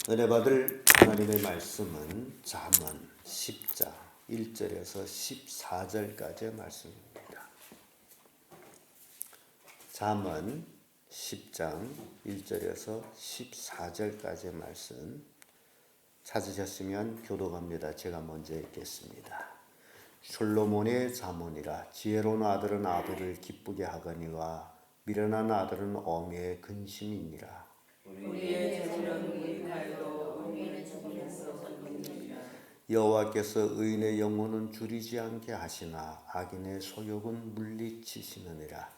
은혜 받을 하나님의 말씀은 잠언 10장 1절에서 14절까지의 말씀입니다. 잠언 10장 1절에서 14절까지의 말씀 찾으셨으면 교독합니다. 제가 먼저 읽겠습니다. 솔로몬의 잠언이라. 지혜로운 아들은 아비를 기쁘게 하거니와 미련한 아들은 어미의 근심이니라. 우리의 재물은 무익하여도 은혜는 죽으면서 끊기니라. 여호와께서 의인의 영혼은 줄이지 않게 하시나 악인의 소욕은 물리치시느니라.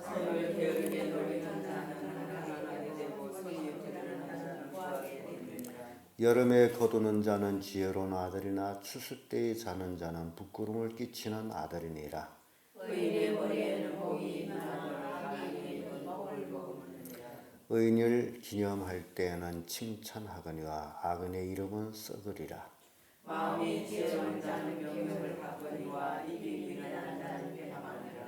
손을 게으르게 노리는 자는 가난하게 되고 손이 부지런한 자는 구하게 되느니라. 여름에 거두는 자는 지혜로운 아들이나 추수 때에 자는 자는 부끄러움을 끼치는 아들이니라. 의인의 머리에는 복이 있나니 악인의 입은 복을 머금느니라. 의인을 기념할 때에는 칭찬하거니와 악인의 이름은 썩으리라. 마음이 지혜로운 자는 명령을 받거니와 입이 미련한 자는 변함하느니라.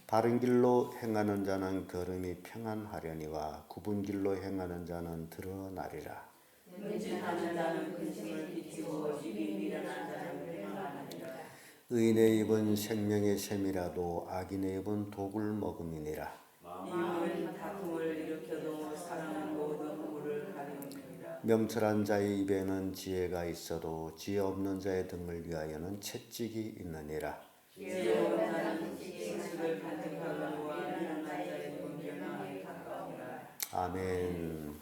바른 길로 행하는 자는 걸음이 평안하려니와 굽은 길로 행하는 자는 드러나리라. 문진하는 자는 근심을 끼치고 입이 미련한 자는 변함하느니라. 의인의 입은 생명의 샘이라도 악인의 입은 독을 먹음이니라. 마음은 다툼을 일으켜도 사랑은 모든 우를 가리우느니라. 명철한 자의 입에는 지혜가 있어도 지혜 없는 자의 등을 위하여는 채찍이 있느니라. 지혜로운 자는 지식을 간직하거니와 미련한 자의 눈 멸망에 가까우니라. 아멘.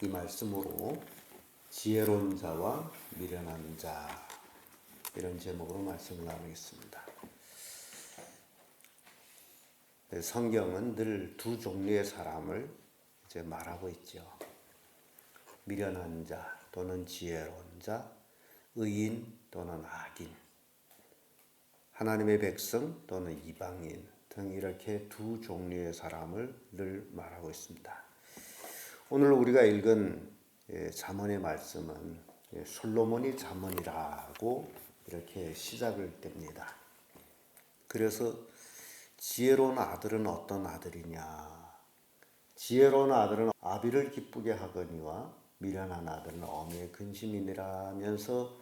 이 말씀으로 지혜로운 자와 미련한 자, 이런 제목으로 말씀을 나누겠습니다. 성경은 늘 두 종류의 사람을 이제 말하고 있죠. 미련한 자 또는 지혜로운 자, 의인 또는 악인, 하나님의 백성 또는 이방인 등 이렇게 두 종류의 사람을 늘 말하고 있습니다. 오늘 우리가 읽은 잠언의 말씀은 솔로몬이 잠언이라고 이렇게 시작을 됩니다. 그래서 지혜로운 아들은 어떤 아들이냐? 지혜로운 아들은 아비를 기쁘게 하거니와 미련한 아들은 어미의 근심이니라 하면서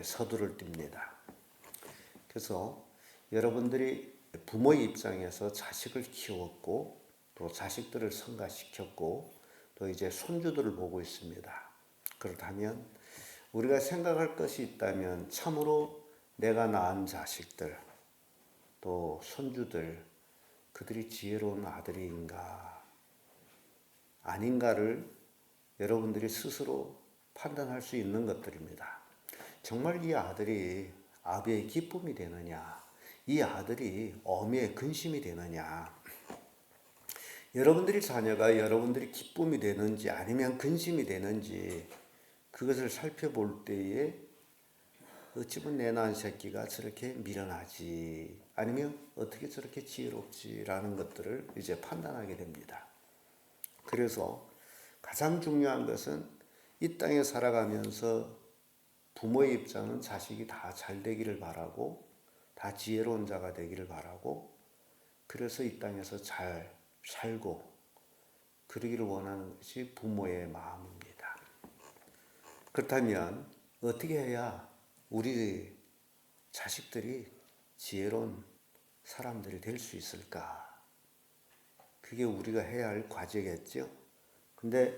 서두를 띱니다. 그래서 여러분들이 부모의 입장에서 자식을 키웠고 또 자식들을 성가시켰고 또 이제 손주들을 보고 있습니다. 그렇다면 우리가 생각할 것이 있다면 참으로 내가 낳은 자식들 또 손주들, 그들이 지혜로운 아들인가 아닌가를 여러분들이 스스로 판단할 수 있는 것들입니다. 정말 이 아들이 아비의 기쁨이 되느냐, 이 아들이 어미의 근심이 되느냐, 여러분들이 자녀가 여러분들이 기쁨이 되는지 아니면 근심이 되는지 그것을 살펴볼 때에 어찌 보면 내 낳은 새끼가 저렇게 미련하지 아니면 어떻게 저렇게 지혜롭지라는 것들을 이제 판단하게 됩니다. 그래서 가장 중요한 것은 이 땅에 살아가면서 부모의 입장은 자식이 다 잘 되기를 바라고 다 지혜로운 자가 되기를 바라고 그래서 이 땅에서 잘 살고 그러기를 원하는 것이 부모의 마음입니다. 그렇다면 어떻게 해야 우리 자식들이 지혜로운 사람들이 될 수 있을까? 그게 우리가 해야 할 과제겠죠. 근데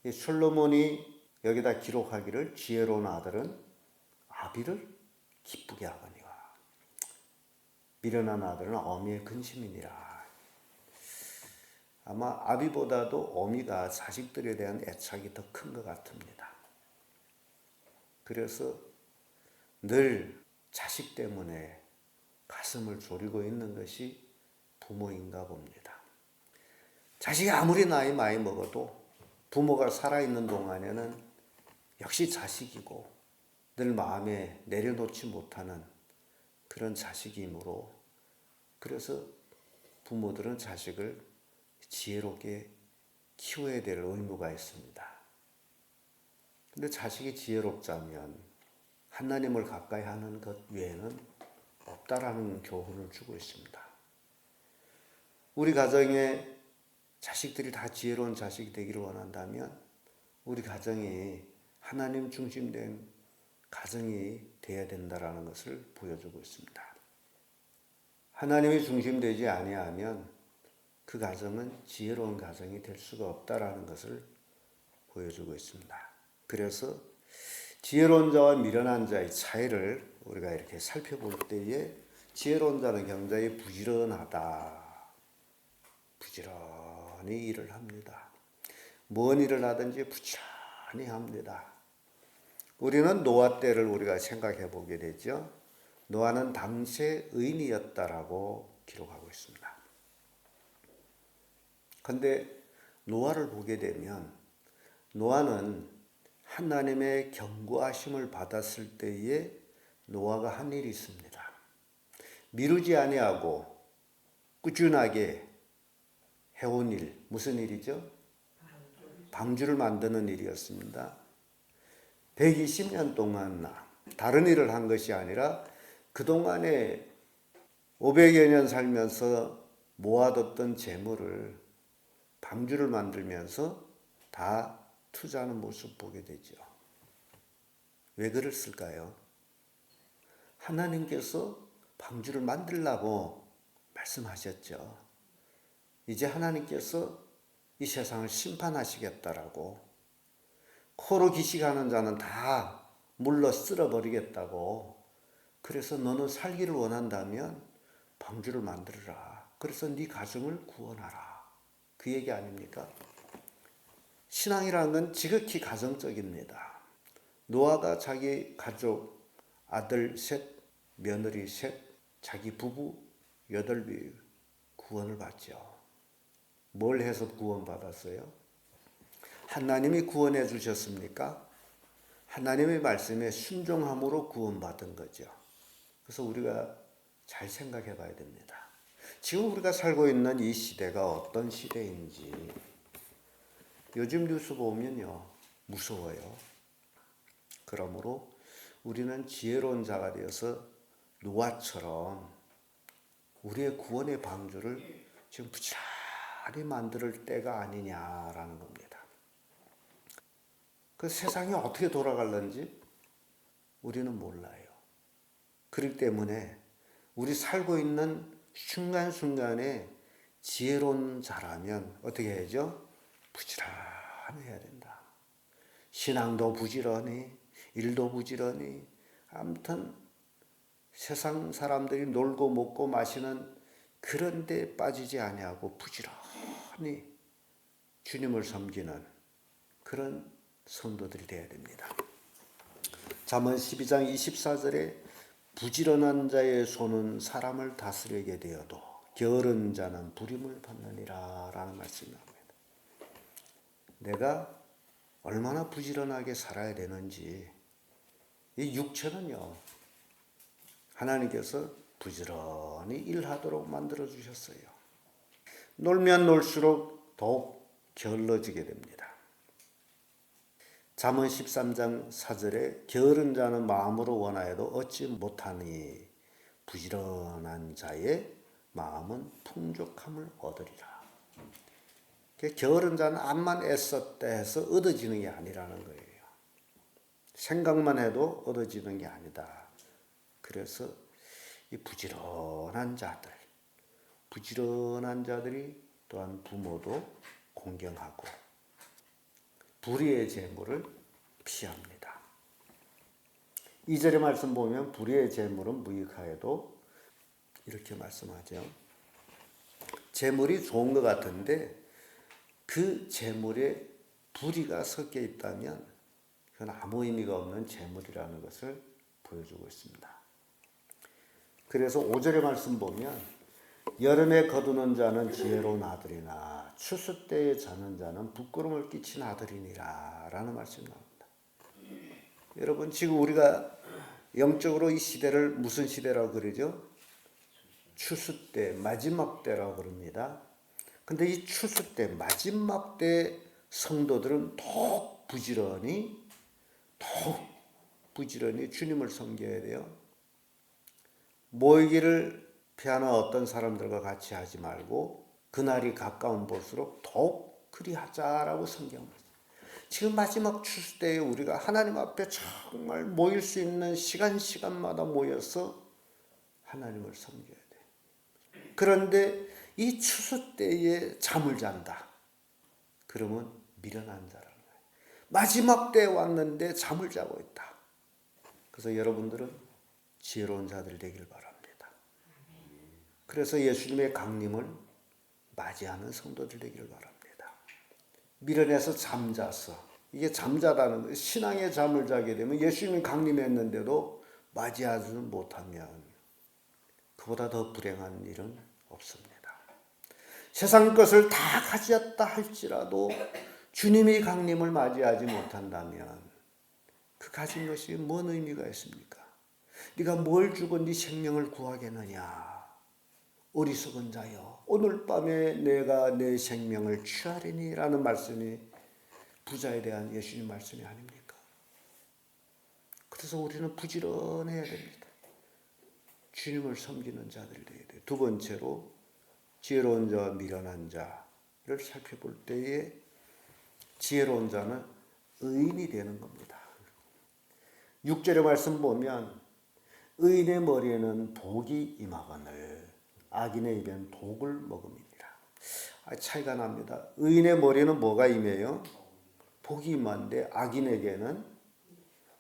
이 솔로몬이 여기다 기록하기를 지혜로운 아들은 아비를 기쁘게 하거니와 미련한 아들은 어미의 근심이니라. 아마 아비보다도 어미가 자식들에 대한 애착이 더 큰 것 같습니다. 그래서 늘 자식 때문에 가슴을 졸이고 있는 것이 부모인가 봅니다. 자식이 아무리 나이 많이 먹어도 부모가 살아있는 동안에는 역시 자식이고 늘 마음에 내려놓지 못하는 그런 자식이므로 그래서 부모들은 자식을 지혜롭게 키워야 될 의무가 있습니다. 근데 자식이 지혜롭자면 하나님을 가까이 하는 것 외에는 없다라는 교훈을 주고 있습니다. 우리 가정에 자식들이 다 지혜로운 자식이 되기를 원한다면 우리 가정이 하나님 중심된 가정이 되어야 된다라는 것을 보여주고 있습니다. 하나님이 중심되지 아니하면 그 가정은 지혜로운 가정이 될 수가 없다라는 것을 보여주고 있습니다. 그래서 지혜로운 자와 미련한 자의 차이를 우리가 이렇게 살펴볼 때에 지혜로운 자는 굉장히 부지런하다. 부지런히 일을 합니다. 뭔 일을 하든지 부지런히 합니다. 우리는 노아 때를 우리가 생각해 보게 되죠. 노아는 당시의 의인이었다라고 기록하고 있습니다. 그런데 노아를 보게 되면 노아는 하나님의 경고하심을 받았을 때에 노아가 한 일이 있습니다. 미루지 아니하고 꾸준하게 해온 일, 무슨 일이죠? 방주를 만드는 일이었습니다. 120년 동안 다른 일을 한 것이 아니라 그동안에 500여 년 살면서 모아뒀던 재물을 방주를 만들면서 다 투자하는 모습 보게 되죠. 왜 그랬을까요? 하나님께서 방주를 만들라고 말씀하셨죠. 이제 하나님께서 이 세상을 심판하시겠다라고, 코로 기식하는 자는 다 물로 쓸어버리겠다고. 그래서 너는 살기를 원한다면 방주를 만들어라. 그래서 네 가정을 구원하라. 그 얘기 아닙니까? 신앙이라는 건 지극히 가정적입니다. 노아가 자기 가족, 아들 셋, 며느리 셋, 자기 부부 8명 구원을 받죠. 뭘 해서 구원받았어요? 하나님이 구원해 주셨습니까? 하나님의 말씀에 순종함으로 구원받은 거죠. 그래서 우리가 잘 생각해 봐야 됩니다. 지금 우리가 살고 있는 이 시대가 어떤 시대인지 요즘 뉴스 보면요, 무서워요. 그러므로 우리는 지혜로운 자가 되어서 노아처럼 우리의 구원의 방주를 지금 부지런히 만들 때가 아니냐라는 겁니다. 그 세상이 어떻게 돌아갈는지 우리는 몰라요. 그렇기 때문에 우리 살고 있는 순간순간에 지혜로운 자라면 어떻게 해야죠? 부지런히 해야 된다. 신앙도 부지런히, 일도 부지런히, 아무튼 세상 사람들이 놀고 먹고 마시는 그런 데 빠지지 아니하고 부지런히 주님을 섬기는 그런 성도들이 되어야 됩니다. 잠언 12장 24절에 부지런한 자의 손은 사람을 다스리게 되어도 게으른 자는 부림을 받느니라 라는 말씀이 나옵니다. 내가 얼마나 부지런하게 살아야 되는지, 이 육체는요, 하나님께서 부지런히 일하도록 만들어 주셨어요. 놀면 놀수록 더욱 게을러지게 됩니다. 잠언 13장 4절에 게으른 자는 마음으로 원하여도 얻지 못하니 부지런한 자의 마음은 풍족함을 얻으리라. 게으른 자는 암만 애썼다 해서 얻어지는 게 아니라는 거예요. 생각만 해도 얻어지는 게 아니다. 그래서 이 부지런한 자들이 또한 부모도 공경하고 불의의 재물을 피합니다. 2절의 말씀 보면 불의의 재물은 무익하여도 이렇게 말씀하죠. 재물이 좋은 것 같은데 그 재물에 불의가 섞여 있다면 그건 아무 의미가 없는 재물이라는 것을 보여주고 있습니다. 그래서 5절의 말씀 보면 여름에 거두는 자는 지혜로운 아들이나 추수 때에 자는 자는 부끄러움을 끼친 아들이니라 라는 말씀이 나옵니다. 여러분, 지금 우리가 영적으로 이 시대를 무슨 시대라고 그러죠? 추수 때, 마지막 때라고 그럽니다. 근데 이 추수 때, 마지막 때 성도들은 더욱 부지런히 주님을 섬겨야 돼요. 모이기를 피하는 어떤 사람들과 같이 하지 말고 그날이 가까운 볼수록 더욱 그리하자라고 성경을. 지금 마지막 추수 때에 우리가 하나님 앞에 정말 모일 수 있는 시간마다 모여서 하나님을 섬겨야 돼. 그런데 이 추수 때에 잠을 잔다. 그러면 미련한 자라는 거예요. 마지막 때에 왔는데 잠을 자고 있다. 그래서 여러분들은 지혜로운 자들 되길 바랍니다. 그래서 예수님의 강림을 맞이하는 성도들 되기를 바랍니다. 미련해서 잠자서, 이게 잠자다는 거예요. 신앙의 잠을 자게 되면 예수님이 강림했는데도 맞이하지 못하면 그보다 더 불행한 일은 없습니다. 세상 것을 다 가졌다 할지라도 주님이 강림을 맞이하지 못한다면 그 가진 것이 뭔 의미가 있습니까? 네가 뭘 주고 네 생명을 구하겠느냐? 어리석은 자여, 오늘 밤에 내가 내 생명을 취하리니 라는 말씀이 부자에 대한 예수님 말씀이 아닙니까? 그래서 우리는 부지런해야 됩니다. 주님을 섬기는 자들이 되어야 돼요. 두 번째로 지혜로운 자와 미련한 자를 살펴볼 때에 지혜로운 자는 의인이 되는 겁니다. 6절의 말씀 보면 의인의 머리에는 복이 임하거늘 악인의 입에는 독을 먹음이니라. 차이가 납니다. 의인의 머리에는 뭐가 임해요? 복이 임한데 악인에게는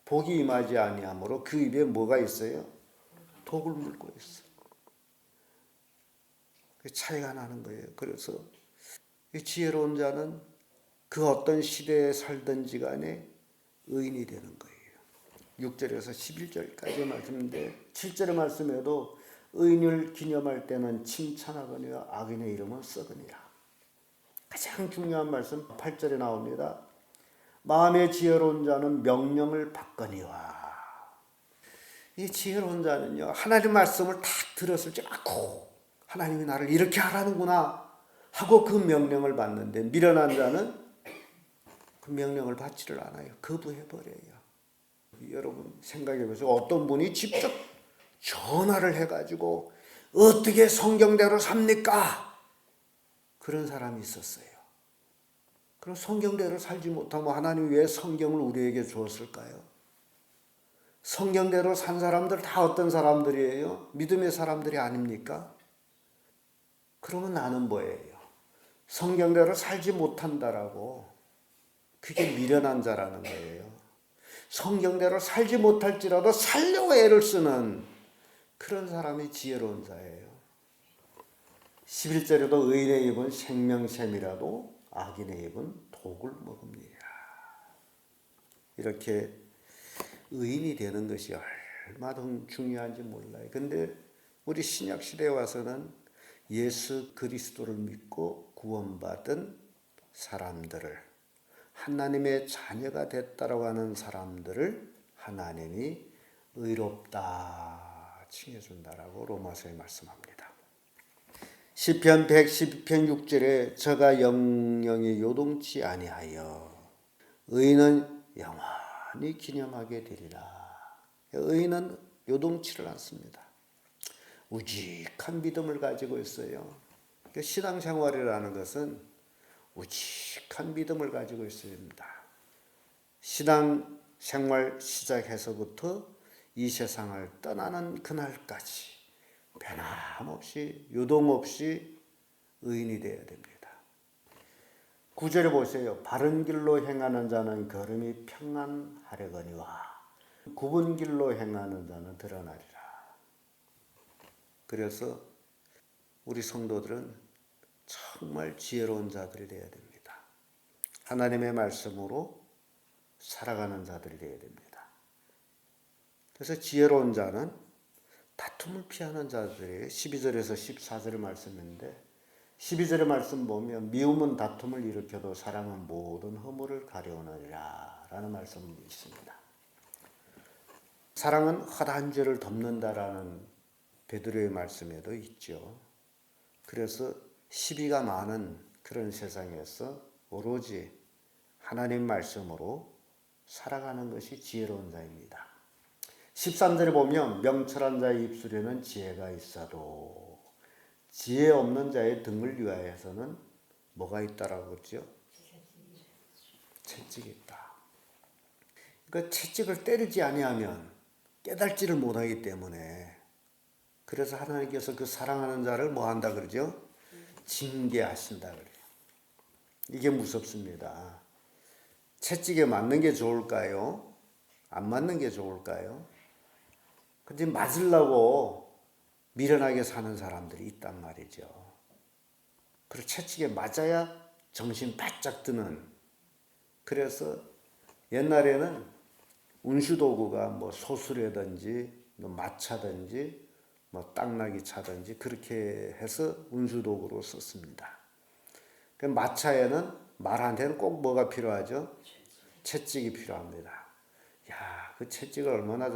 복이 임하지 아니하므로 그 입에 뭐가 있어요? 독을 물고 있어. 차이가 나는 거예요. 그래서 지혜로운 자는 그 어떤 시대에 살든지 간에 의인이 되는 거예요. 6절에서 11절까지 말씀인데 7절의 말씀에도 의인을 기념할 때는 칭찬하거니와 악인의 이름은 썩으니라. 가장 중요한 말씀 8절에 나옵니다. 마음의 지혜로운 자는 명령을 받거니와. 이 지혜로운 자는요, 하나님 말씀을 딱 들었을 때 하나님이 나를 이렇게 하라는구나 하고 그 명령을 받는데, 미련한 자는 그 명령을 받지를 않아요. 거부해버려요. 여러분 생각해 보세요. 어떤 분이 직접 전화를 해가지고 어떻게 성경대로 삽니까? 그런 사람이 있었어요. 그럼 성경대로 살지 못하면 하나님이 왜 성경을 우리에게 주었을까요? 성경대로 산 사람들 다 어떤 사람들이에요? 믿음의 사람들이 아닙니까? 그러면 나는 뭐예요? 성경대로 살지 못한다라고. 그게 미련한 자라는 거예요. 성경대로 살지 못할지라도 살려고 애를 쓰는 그런 사람이 지혜로운 자예요. 11절에도 의인의 입은 생명샘이라도 악인의 입은 독을 먹습니다. 이렇게 의인이 되는 것이 얼마나 중요한지 몰라요. 근데 우리 신약 시대에 와서는 예수 그리스도를 믿고 구원받은 사람들을, 하나님의 자녀가 됐다라고 하는 사람들을 하나님이 의롭다 칭해준다라고 로마서에 말씀합니다. 시편 112편 6절에 저가 영영이 요동치 아니하여 의인은 영원히 기념하게 되리라. 의인은 요동치를 않습니다. 우직한 믿음을 가지고 있어요. 신앙생활이라는 것은 우직한 믿음을 가지고 있어야 됩니다. 신앙생활 시작해서부터 이 세상을 떠나는 그날까지 변함없이 유동없이 의인이 되어야 됩니다. 9절에 보세요. 바른 길로 행하는 자는 걸음이 평안하려거니와 굽은 길로 행하는 자는 드러나리라. 그래서 우리 성도들은 정말 지혜로운 자들이 되어야 됩니다. 하나님의 말씀으로 살아가는 자들이 되어야 됩니다. 그래서 지혜로운 자는 다툼을 피하는 자들이에요. 12절에서 14절의 말씀인데 12절의 말씀 보면 미움은 다툼을 일으켜도 사랑은 모든 허물을 가려우느니라 라는 말씀이 있습니다. 사랑은 허다한 죄를 덮는다라는 베드로의 말씀에도 있죠. 그래서 시비가 많은 그런 세상에서 오로지 하나님 말씀으로 살아가는 것이 지혜로운 자입니다. 13절에 보면 명철한 자의 입술에는 지혜가 있어도 지혜 없는 자의 등을 위하여서는 뭐가 있다라고 했죠? 채찍이 있다. 그러니까 채찍을 때리지 아니하면 깨달지를 못하기 때문에, 그래서 하나님께서 그 사랑하는 자를 뭐 한다 그러죠? 징계하신다 그래요. 이게 무섭습니다. 채찍에 맞는 게 좋을까요? 안 맞는 게 좋을까요? 근데 맞으려고 미련하게 사는 사람들이 있단 말이죠. 그리고 채찍에 맞아야 정신 바짝 드는. 그래서 옛날에는 운수도구가 뭐 소수라든지 뭐 마차든지 뭐 땅나기 차든지 그렇게 해서 운수도구로 썼습니다. 그 마차에는 말한테는 꼭 뭐가 필요하죠? 채찍이 필요합니다. 야, 그 채찍을 얼마나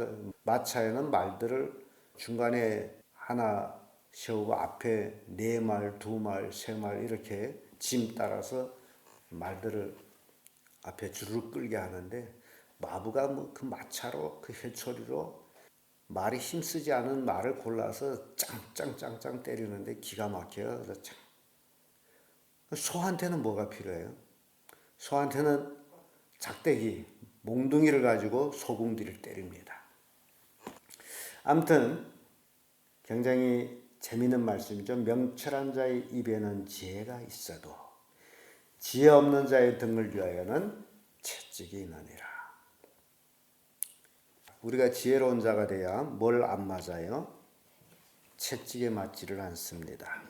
마차에는 말들을 중간에 하나 세우고 앞에 4말, 2말, 3말 이렇게 짐 따라서 말들을 앞에 주르륵 끌게 하는데, 마부가 뭐 그 마차로 그 회초리로 말이 힘쓰지 않은 말을 골라서 짱짱짱짱 때리는데 기가 막혀요. 그래서 참. 소한테는 뭐가 필요해요? 소한테는 작대기, 몽둥이를 가지고 소궁디를 때립니다. 아무튼 굉장히 재미있는 말씀이죠. 명철한 자의 입에는 지혜가 있어도 지혜 없는 자의 등을 위하여는 채찍이 있느니라. 우리가 지혜로운 자가 돼야 뭘 안 맞아요? 채찍에 맞지를 않습니다.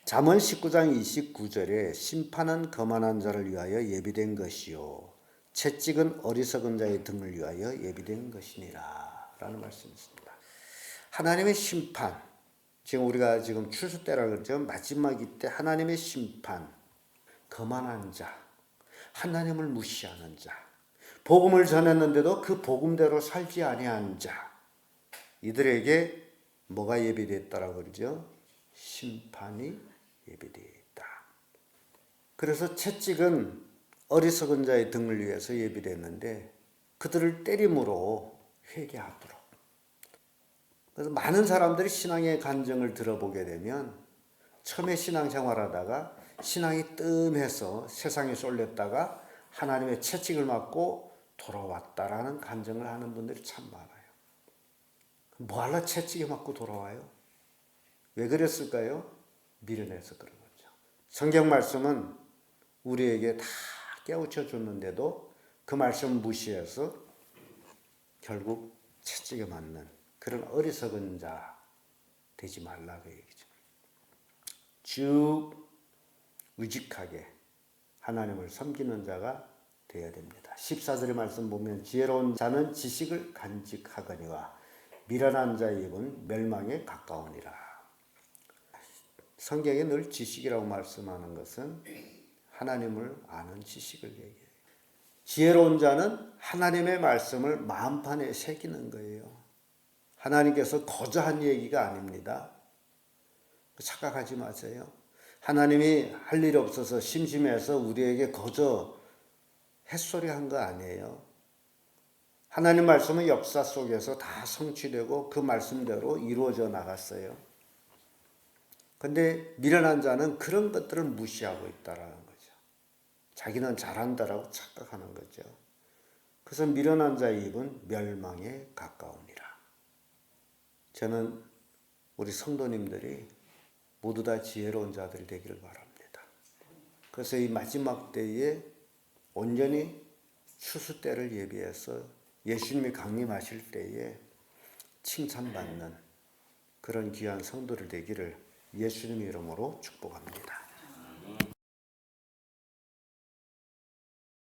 잠언 19장 29절에 심판은 거만한 자를 위하여 예비된 것이요 채찍은 어리석은 자의 등을 위하여 예비된 것이니라 라는 말씀이 있습니다. 하나님의 심판, 지금 우리가 지금 추수 때라 그러죠. 마지막이 때 하나님의 심판, 거만한 자, 하나님을 무시하는 자, 복음을 전했는데도 그 복음대로 살지 아니한 자, 이들에게 뭐가 예비됐다라고 그러죠? 심판이 예비되어 있다. 그래서 채찍은 어리석은 자의 등을 위해서 예비됐는데 그들을 때림으로 회개하도록. 그래서 많은 사람들이 신앙의 간증을 들어보게 되면 처음에 신앙생활하다가 신앙이 뜸해서 세상에 쏠렸다가 하나님의 채찍을 맞고 돌아왔다라는 간증을 하는 분들이 참 많아요. 뭐하러 채찍에 맞고 돌아와요? 왜 그랬을까요? 미련해서 그런 거죠. 성경 말씀은 우리에게 다 깨우쳐 줬는데도 그 말씀 무시해서 결국 채찍에 맞는 그런 어리석은 자 되지 말라고 얘기죠. 쭉 의직하게 하나님을 섬기는 자가 되어야 됩니다. 14절의 말씀 보면 지혜로운 자는 지식을 간직하거니와 미련한 자의 입은 멸망에 가까우니라. 성경에 늘 지식이라고 말씀하는 것은 하나님을 아는 지식을 얘기해요. 지혜로운 자는 하나님의 말씀을 마음판에 새기는 거예요. 하나님께서 거저한 얘기가 아닙니다. 착각하지 마세요. 하나님이 할 일 없어서 심심해서 우리에게 거저 햇소리 한 거 아니에요. 하나님 말씀은 역사 속에서 다 성취되고 그 말씀대로 이루어져 나갔어요. 근데 미련한 자는 그런 것들을 무시하고 있다라는 거죠. 자기는 잘한다라고 착각하는 거죠. 그래서 미련한 자의 입은 멸망에 가까우니라. 저는 우리 성도님들이 모두 다 지혜로운 자들이 되기를 바랍니다. 그래서 이 마지막 때에 온전히 추수 때를 예비해서 예수님이 강림하실 때에 칭찬받는 그런 귀한 성도를 되기를 예수님의 이름으로 축복합니다.